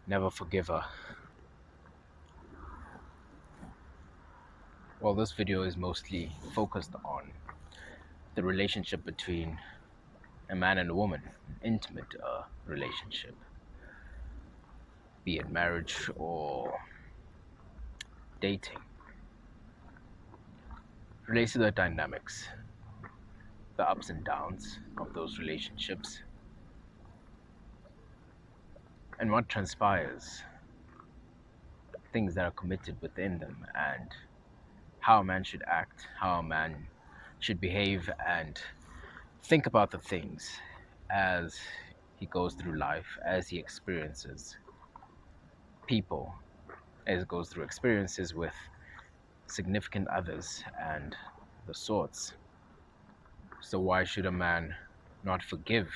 never forgive her. Well, this video is mostly focused on the relationship between a man and a woman, intimate relationship, be it marriage or dating. Relates to the dynamics, the ups and downs of those relationships, and what transpires, things that are committed within them, and how a man should act, how a man should behave, and think about the things as he goes through life, as he experiences people, as he goes through experiences with significant others and the sorts. So why should a man not forgive?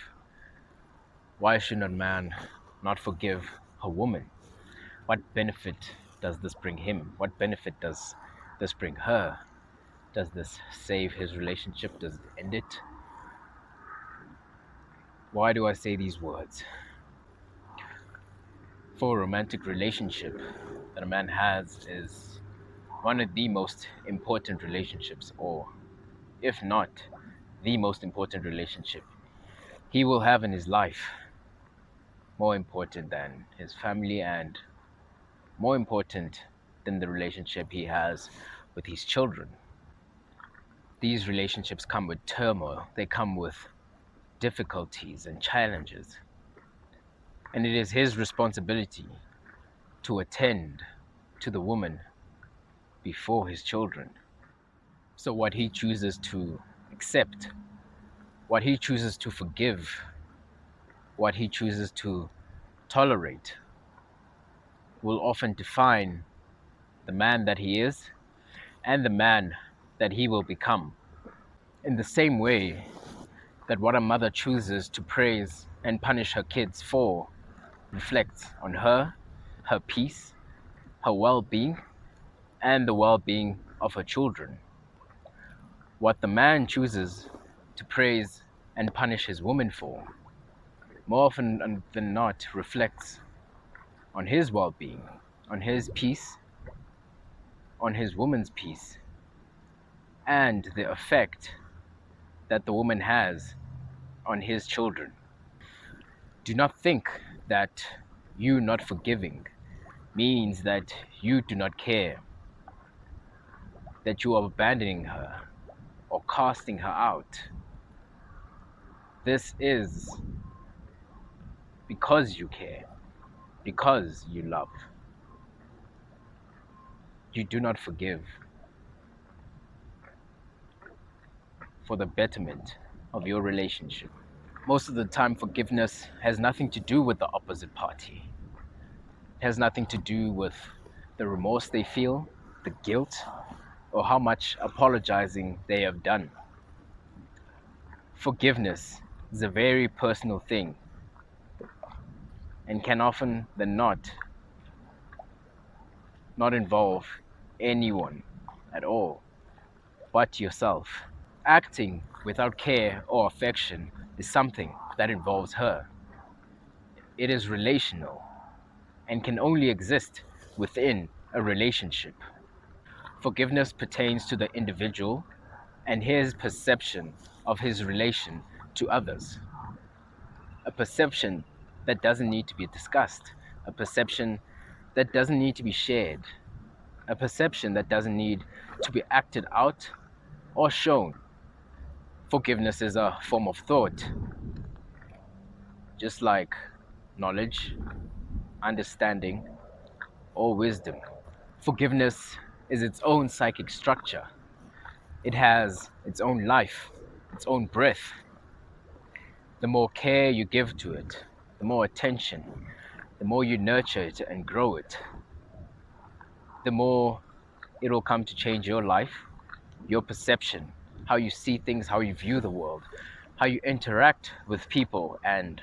Why should a man not forgive a woman? What benefit does this bring him? What benefit does this bring her? Does this save his relationship? Does it end it? Why do I say these words? For a romantic relationship that a man has is one of the most important relationships, or if not the most important relationship he will have in his life, more important than his family and more important than the relationship he has with his children. These relationships come with turmoil, they come with difficulties and challenges, and it is his responsibility to attend to the woman before his children. So what he chooses to accept, what he chooses to forgive, what he chooses to tolerate will often define the man that he is and the man that he will become. In the same way that what a mother chooses to praise and punish her kids for reflects on her, her peace, her well-being, and the well-being of her children. What the man chooses to praise and punish his woman for, more often than not, reflects on his well-being, on his peace, on his woman's peace, and the effect that the woman has on his children. Do not think that you not forgiving means that you do not care, that you are abandoning her or casting her out. This is because you care, because you love. You do not forgive for the betterment of your relationship. Most of the time, forgiveness has nothing to do with the opposite party. It has nothing to do with the remorse they feel, the guilt, or how much apologizing they have done. Forgiveness is a very personal thing and can often than not involve anyone at all but yourself. Acting without care or affection is something that involves her. It is relational and can only exist within a relationship. Forgiveness pertains to the individual and his perception of his relation to others. A perception that doesn't need to be discussed, a perception that doesn't need to be shared, a perception that doesn't need to be acted out or shown. Forgiveness is a form of thought, just like knowledge, understanding, or wisdom. Forgiveness is its own psychic structure. It has its own life, its own breath. The more care you give to it, the more attention, the more you nurture it and grow it, the more it will come to change your life, your perception, how you see things, how you view the world, how you interact with people, and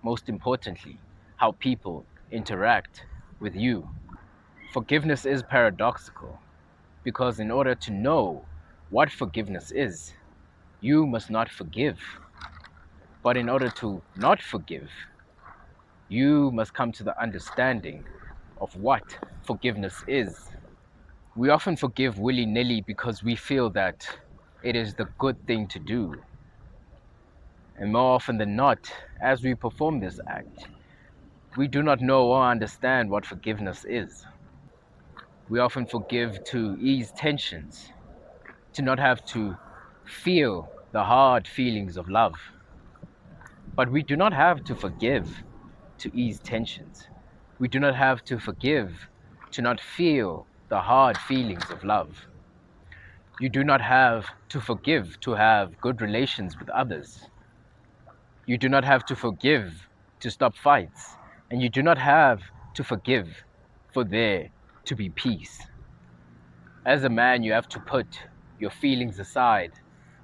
most importantly, how people interact with you. Forgiveness is paradoxical because in order to know what forgiveness is, you must not forgive. But in order to not forgive, You must come to the understanding of what forgiveness is. We often forgive willy-nilly because we feel that it is the good thing to do. And more often than not, as we perform this act, we do not know or understand what forgiveness is. We often forgive to ease tensions, to not have to feel the hard feelings of love. But we do not have to forgive to ease tensions. We do not have to forgive to not feel the hard feelings of love. You do not have to forgive to have good relations with others. You do not have to forgive to stop fights. And you do not have to forgive for there to be peace. As a man, you have to put your feelings aside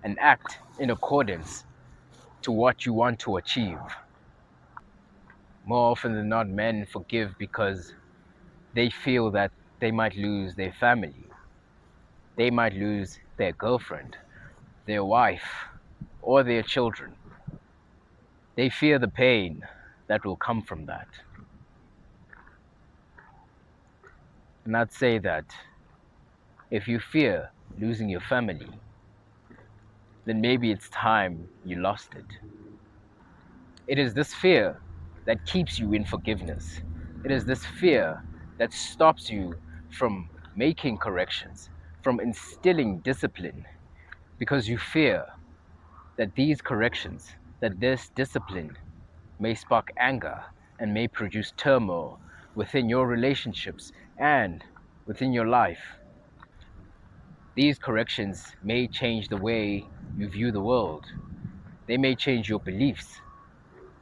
and act in accordance to what you want to achieve. More often than not, men forgive because they feel that they might lose their family. They might lose their girlfriend, their wife, or their children. They fear the pain that will come from that. And I'd say that if you fear losing your family, then maybe it's time you lost it. It is this fear that keeps you in forgiveness. It is this fear that stops you from making corrections, from instilling discipline, because you fear that these corrections, that this discipline may spark anger and may produce turmoil within your relationships and within your life. These corrections may change the way you view the world. They may change your beliefs.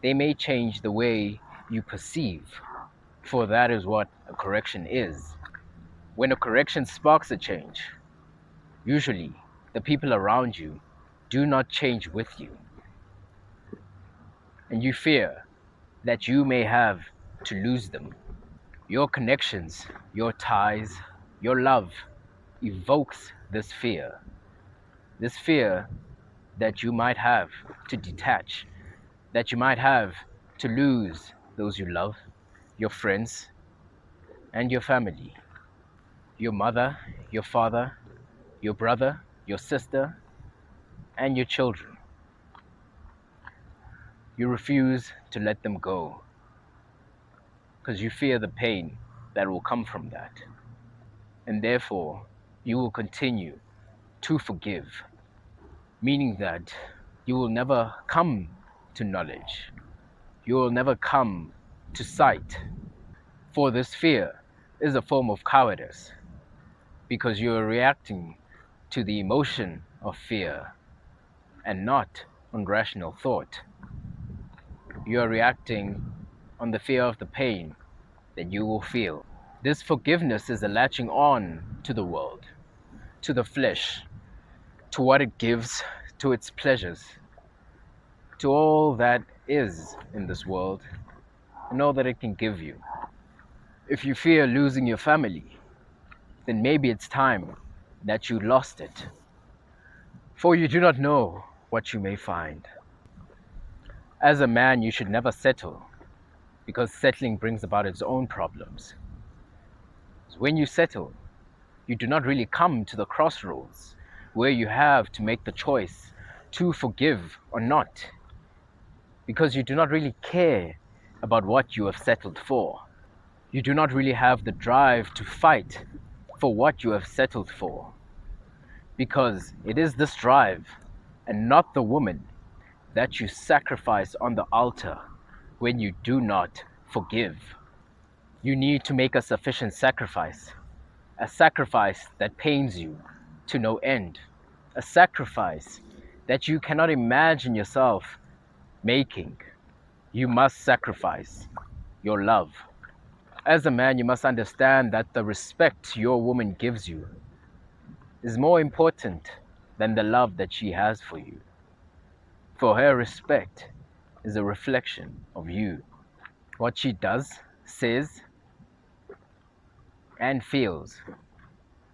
They may change the way you perceive, for that is what a correction is. When a correction sparks a change, usually the people around you do not change with you. And you fear that you may have to lose them. Your connections, your ties, your love evokes this fear that you might have to detach, that you might have to lose those you love, your friends, and your family, your mother, your father, your brother, your sister, and your children. You refuse to let them go because you fear the pain that will come from that. And therefore, you will continue to forgive, meaning that you will never come to knowledge. You will never come to sight. For this fear is a form of cowardice because you are reacting to the emotion of fear and not on rational thought. You are reacting on the fear of the pain that you will feel. This forgiveness is a latching on to the world, to the flesh, to what it gives, to its pleasures, to all that is in this world, and all that it can give you. If you fear losing your family, then maybe it's time that you lost it, for you do not know what you may find. As a man, you should never settle, because settling brings about its own problems. So when you settle, you do not really come to the crossroads where you have to make the choice to forgive or not, because you do not really care about what you have settled for. You do not really have the drive to fight for what you have settled for, because it is this drive and not the woman that you sacrifice on the altar when you do not forgive. You need to make a sufficient sacrifice, a sacrifice that pains you to no end, a sacrifice that you cannot imagine yourself making. You must sacrifice your love. As a man, you must understand that the respect your woman gives you is more important than the love that she has for you. For her respect is a reflection of you. What she does, says, and feels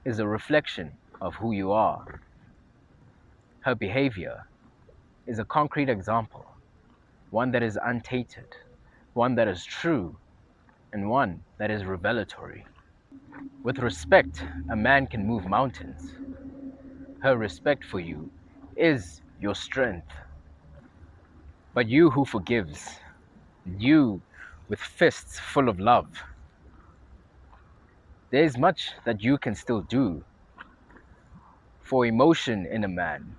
is a reflection of who you are. Her behavior is a concrete example, one that is untainted, one that is true, and one that is revelatory. With respect, a man can move mountains. Her respect for you is your strength. But you who forgives, you with fists full of love, there is much that you can still do. For emotion in a man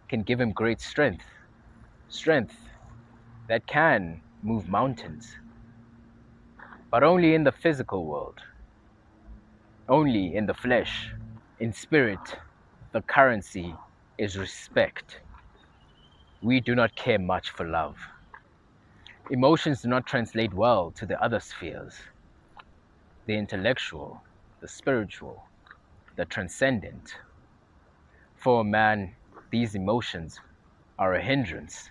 can give him great strength, strength that can move mountains, but only in the physical world, only in the flesh. In spirit, the currency is respect. We do not care much for love. Emotions do not translate well to the other spheres, the intellectual, the spiritual, the transcendent. For a man, these emotions are a hindrance.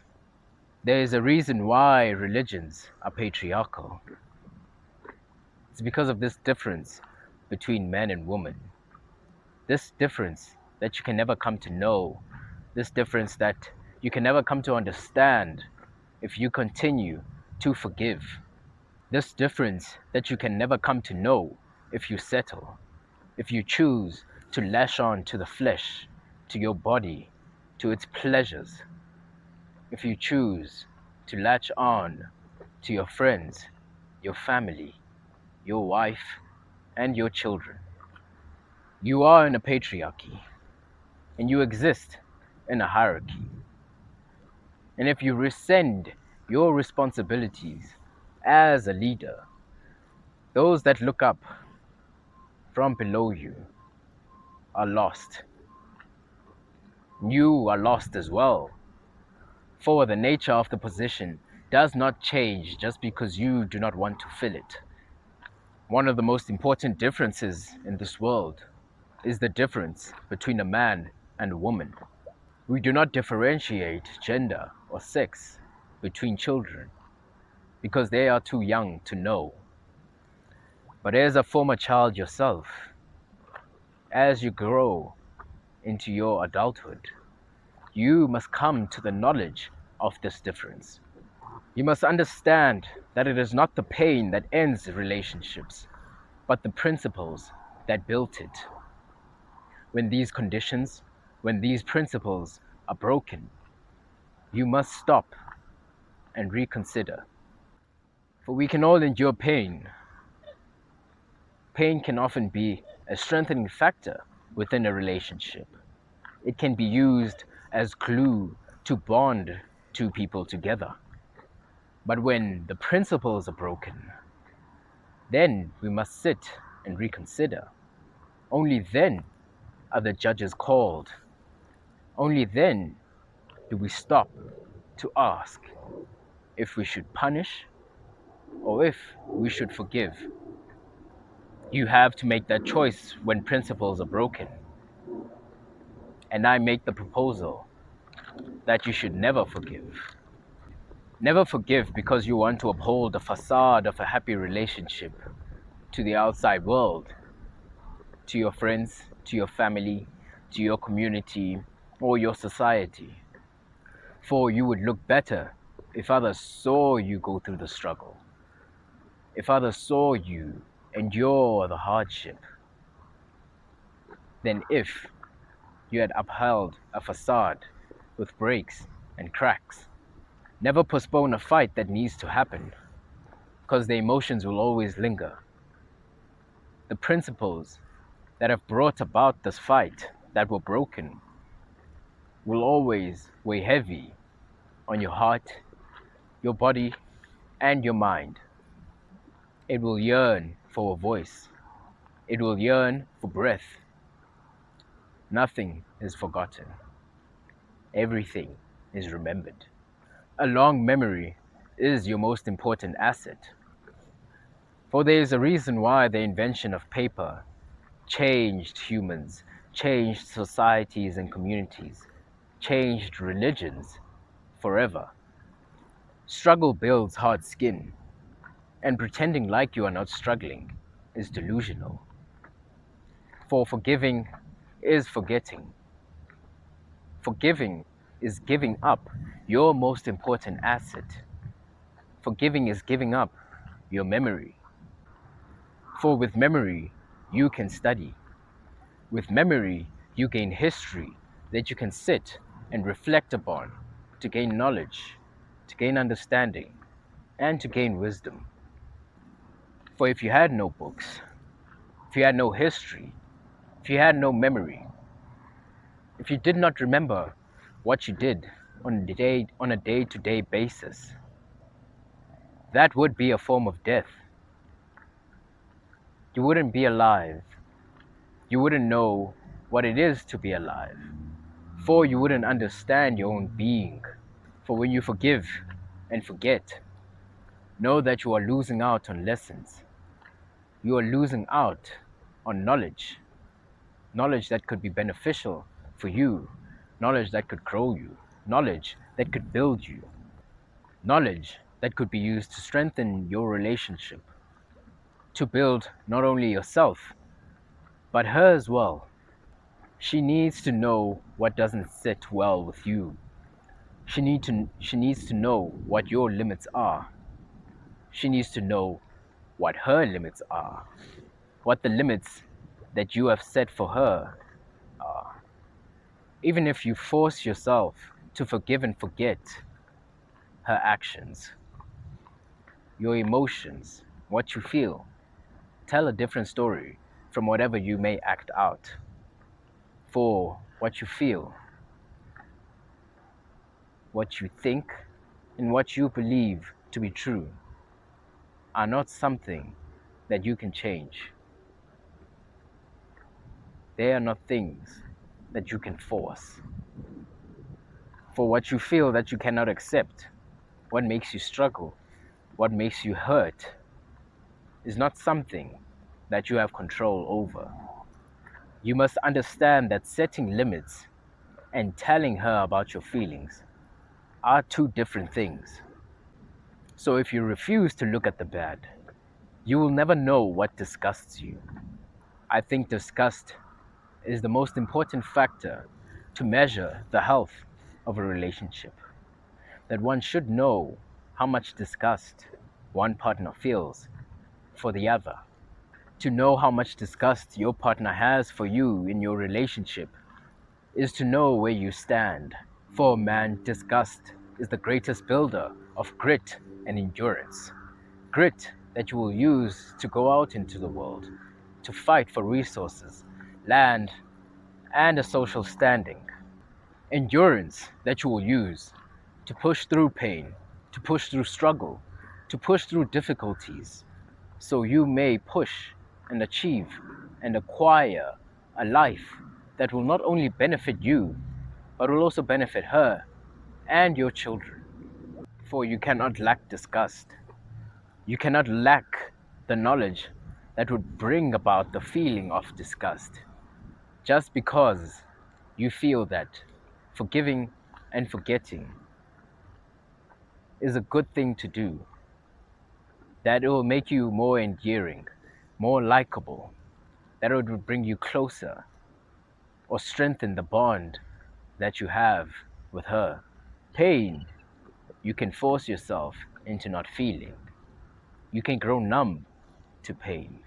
There is a reason why religions are patriarchal. It's because of this difference between man and woman. This difference that you can never come to know. This difference that you can never come to understand if you continue to forgive. This difference that you can never come to know if you settle. If you choose to lash on to the flesh, to your body, to its pleasures. If you choose to latch on to your friends, your family, your wife, and your children. You are in a patriarchy, and you exist in a hierarchy. And if you rescind your responsibilities as a leader, those that look up from below you are lost. You are lost as well. For the nature of the position does not change just because you do not want to fill it. One of the most important differences in this world is the difference between a man and a woman. We do not differentiate gender or sex between children because they are too young to know. But as a former child yourself, as you grow into your adulthood, you must come to the knowledge of this difference. You must understand that it is not the pain that ends relationships, but the principles that built it. When these conditions, when these principles are broken, you must stop and reconsider. For we can all endure pain. Pain can often be a strengthening factor within a relationship. It can be used as glue to bond two people together. But when the principles are broken, then we must sit and reconsider. Only then are the judges called. Only then do we stop to ask if we should punish or if we should forgive. You have to make that choice when principles are broken. And I make the proposal that you should never forgive. Never forgive because you want to uphold the facade of a happy relationship to the outside world, to your friends, to your family, to your community, or your society. For you would look better if others saw you go through the struggle, if others saw you endure the hardship, than if you had upheld a facade with breaks and cracks. Never postpone a fight that needs to happen, because the emotions will always linger. The principles that have brought about this fight that were broken will always weigh heavy on your heart, your body, and your mind. It will yearn for a voice. It will yearn for breath. Nothing is forgotten. Everything is remembered. A long memory is your most important asset. For there is a reason why the invention of paper changed humans, changed societies and communities, changed religions forever. Struggle builds hard skin, and pretending like you are not struggling is delusional. For forgiving is forgetting. Forgiving is giving up your most important asset. Forgiving is giving up your memory. For with memory, you can study. With memory, you gain history that you can sit and reflect upon to gain knowledge, to gain understanding, and to gain wisdom. For if you had no books, if you had no history, if you had no memory, if you did not remember what you did on a day-to-day basis, that would be a form of death. You wouldn't be alive. You wouldn't know what it is to be alive. For you wouldn't understand your own being. For when you forgive and forget, know that you are losing out on lessons. You are losing out on knowledge. Knowledge that could be beneficial for you. Knowledge that could grow you. Knowledge that could build you. Knowledge that could be used to strengthen your relationship. To build not only yourself, but her as well. She needs to know what doesn't sit well with you. She needs to know what your limits are. She needs to know what her limits are, what the limits that you have set for her are. Even if you force yourself to forgive and forget her actions, your emotions, what you feel, tell a different story from whatever you may act out. For what you feel, what you think, and what you believe to be true are not something that you can change. They are not things that you can force. For what you feel that you cannot accept, what makes you struggle, what makes you hurt, is not something that you have control over. You must understand that setting limits and telling her about your feelings are two different things. So if you refuse to look at the bad, you will never know what disgusts you. I think disgust is the most important factor to measure the health of a relationship. That one should know how much disgust one partner feels for the other. To know how much disgust your partner has for you in your relationship is to know where you stand. For a man, disgust is the greatest builder of grit and endurance. Grit that you will use to go out into the world, to fight for resources, land, and a social standing. Endurance that you will use to push through pain, to push through struggle, to push through difficulties, so you may push and achieve and acquire a life that will not only benefit you, but will also benefit her and your children. For you cannot lack disgust. You cannot lack the knowledge that would bring about the feeling of disgust. Just because you feel that forgiving and forgetting is a good thing to do, that it will make you more endearing, more likable, that it would bring you closer or strengthen the bond that you have with her. Pain, you can force yourself into not feeling. You can grow numb to pain.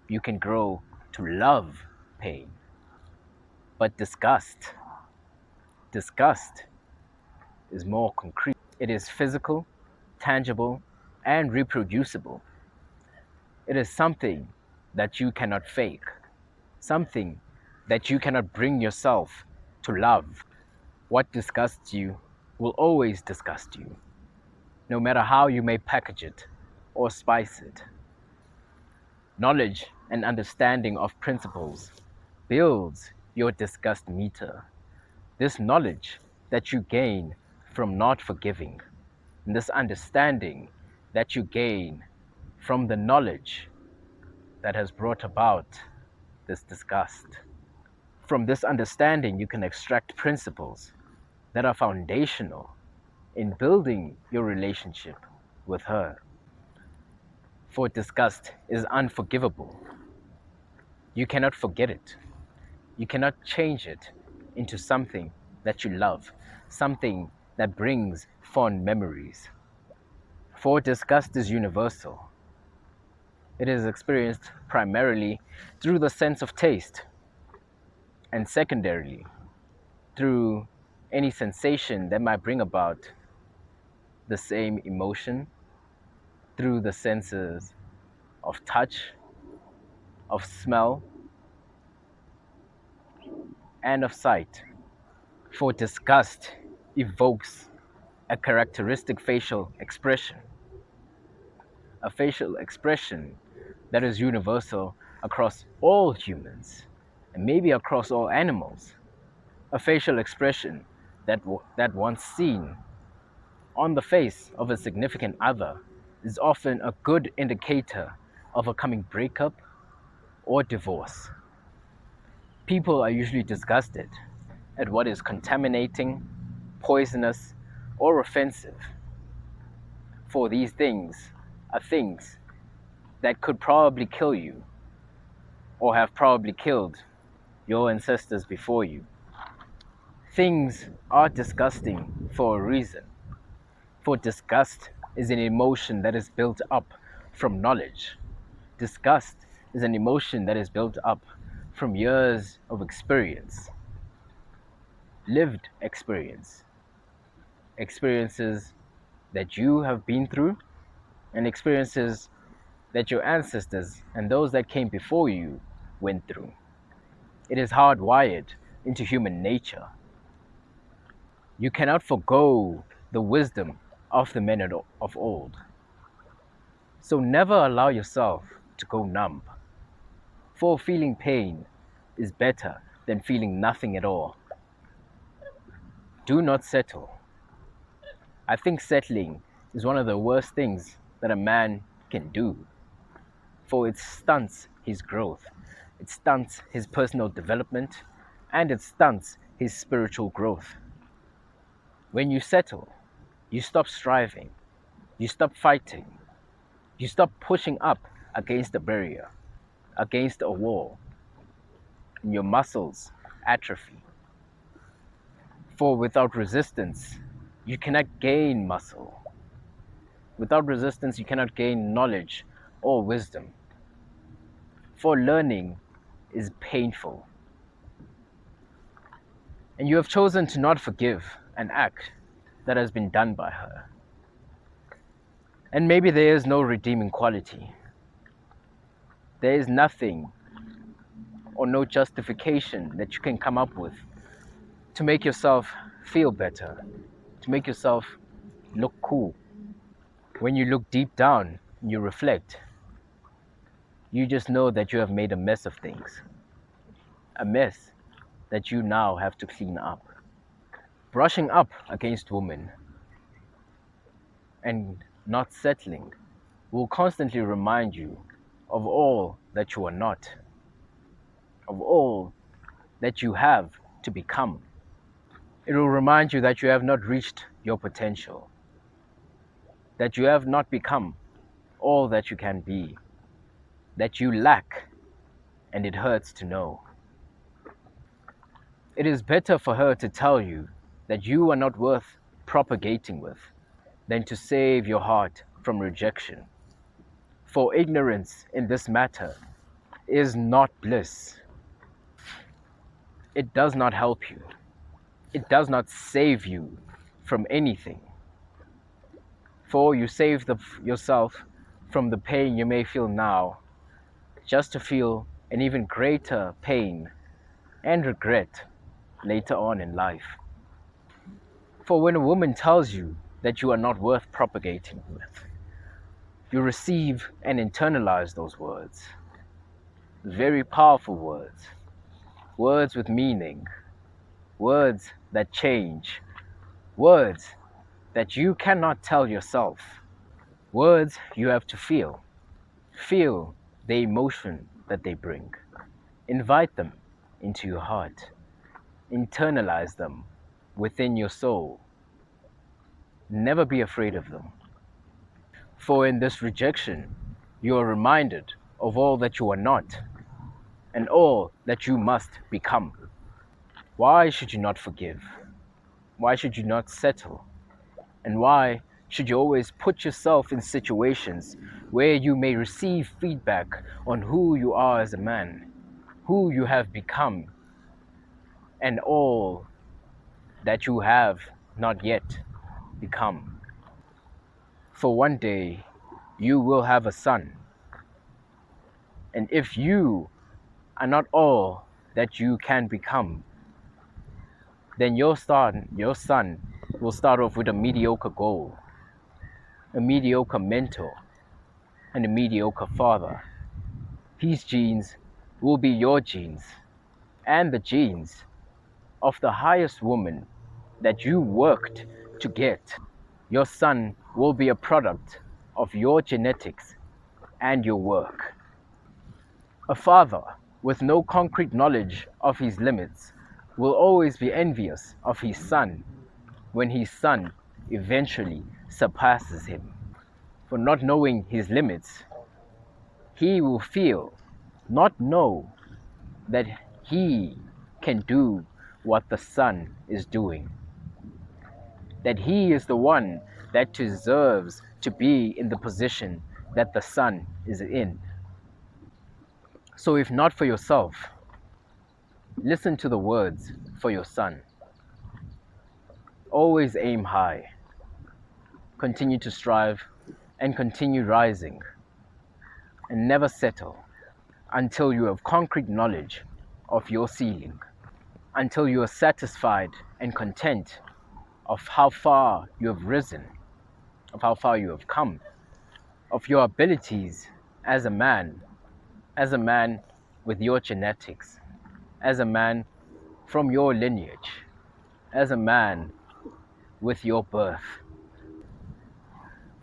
You can grow to love pain. But disgust is more concrete. It is physical, tangible, and reproducible. It is something that you cannot fake, something that you cannot bring yourself to love. What disgusts you will always disgust you, no matter how you may package it or spice it. Knowledge and understanding of principles builds your disgust meter. This knowledge that you gain from not forgiving, and this understanding that you gain from the knowledge that has brought about this disgust. From this understanding, you can extract principles that are foundational in building your relationship with her. For disgust is unforgivable. You cannot forget it. You cannot change it into something that you love, something that brings fond memories. For disgust is universal. It is experienced primarily through the sense of taste, and secondarily through any sensation that might bring about the same emotion through the senses of touch, of smell, and of sight. For disgust evokes a characteristic facial expression, a facial expression that is universal across all humans and maybe across all animals, a facial expression that once seen on the face of a significant other is often a good indicator of a coming breakup or divorce. People are usually disgusted at what is contaminating, poisonous, or offensive, for these things are things that could probably kill you or have probably killed your ancestors before you. Things are disgusting for a reason, for disgust is an emotion that is built up from knowledge. Disgust is an emotion that is built up from years of experience, lived experience, experiences that you have been through, and experiences that your ancestors and those that came before you went through. It is hardwired into human nature. You cannot forego the wisdom of the men of old. So never allow yourself to go numb, for feeling pain is better than feeling nothing at all. Do not settle. I think settling is one of the worst things that a man can do, for it stunts his growth, it stunts his personal development, and it stunts his spiritual growth. When you settle, you stop striving, you stop fighting, you stop pushing up against a barrier, against a wall, and your muscles atrophy. For without resistance, you cannot gain muscle. Without resistance, you cannot gain knowledge or wisdom. For learning is painful. And you have chosen to not forgive an act that has been done by her. And maybe there is no redeeming quality. There is nothing or no justification that you can come up with to make yourself feel better, to make yourself look cool. When you look deep down and you reflect, you just know that you have made a mess of things. A mess that you now have to clean up. Brushing up against women and not settling will constantly remind you of all that you are not, of all that you have to become. It will remind you that you have not reached your potential, that you have not become all that you can be, that you lack, and it hurts to know. It is better for her to tell you that you are not worth propagating with than to save your heart from rejection. For ignorance in this matter is not bliss. It does not help you. It does not save you from anything. For you save yourself from the pain you may feel now, just to feel an even greater pain and regret later on in life. For when a woman tells you that you are not worth propagating with, you receive and internalize those words. Very powerful words. Words with meaning. Words that change. Words that you cannot tell yourself. Words you have to feel. Feel the emotion that they bring. Invite them into your heart. Internalize them within your soul. Never be afraid of them. For in this rejection, you are reminded of all that you are not and all that you must become. Why should you not forgive? Why should you not settle? And why should you always put yourself in situations where you may receive feedback on who you are as a man, who you have become, and all that you have not yet become. For one day you will have a son, and if you are not all that you can become, then your son will start off with a mediocre goal, a mediocre mentor, and a mediocre father. His genes will be your genes, and the genes of the highest woman that you worked to get. Your son will be a product of your genetics and your work. A father with no concrete knowledge of his limits will always be envious of his son when his son eventually surpasses him. For not knowing his limits, he will feel, not know, that he can do what the son is doing, that he is the one that deserves to be in the position that the son is in. So if not for yourself, listen to the words for your son. Always aim high, continue to strive, and continue rising, and never settle until you have concrete knowledge of your ceiling, until you are satisfied and content of how far you have risen, of how far you have come, of your abilities as a man with your genetics, as a man from your lineage, as a man with your birth.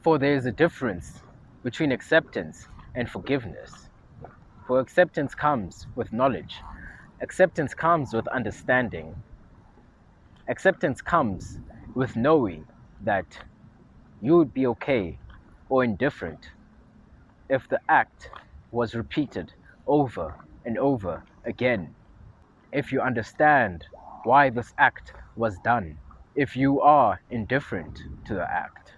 For there is a difference between acceptance and forgiveness. For acceptance comes with knowledge. Acceptance comes with understanding. Acceptance comes with knowing that you would be okay or indifferent if the act was repeated over and over again. If you understand why this act was done, if you are indifferent to the act.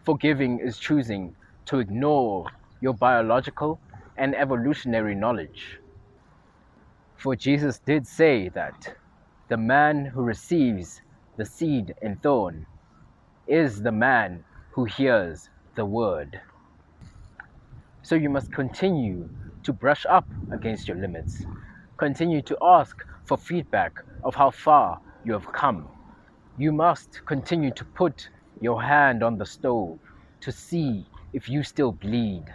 Forgiving is choosing to ignore your biological and evolutionary knowledge. For Jesus did say that the man who receives the seed and thorn is the man who hears the word. So you must continue to brush up against your limits. Continue to ask for feedback of how far you have come. You must continue to put your hand on the stove to see if you still bleed.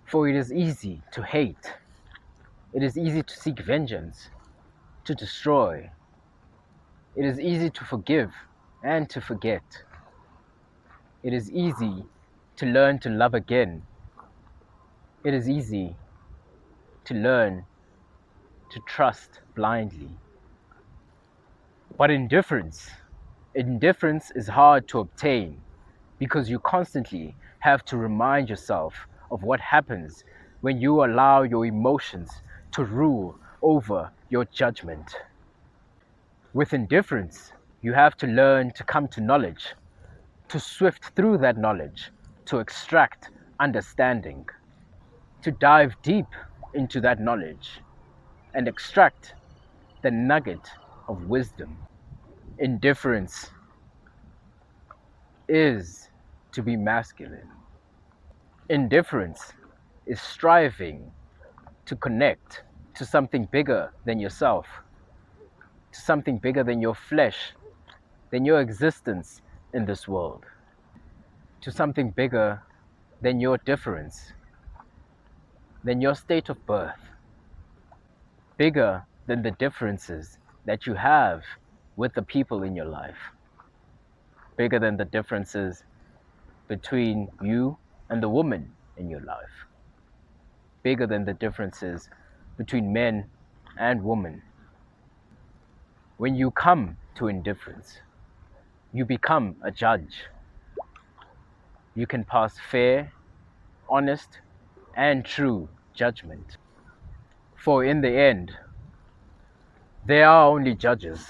For it is easy to hate. It is easy to seek vengeance, to destroy. It is easy to forgive and to forget. It is easy to learn to love again. It is easy to learn to trust blindly. But indifference is hard to obtain because you constantly have to remind yourself of what happens when you allow your emotions to rule over your judgment. With indifference, you have to learn to come to knowledge, to sift through that knowledge, to extract understanding, to dive deep into that knowledge and extract the nugget of wisdom. Indifference is to be masculine. Indifference is striving to connect to something bigger than yourself, to something bigger than your flesh, than your existence in this world, to something bigger than your difference, than your state of birth, bigger than the differences that you have with the people in your life, bigger than the differences between you and the woman in your life, bigger than the differences between men and women. When you come to indifference, you become a judge. You can pass fair, honest, and true judgment. For in the end, there are only judges.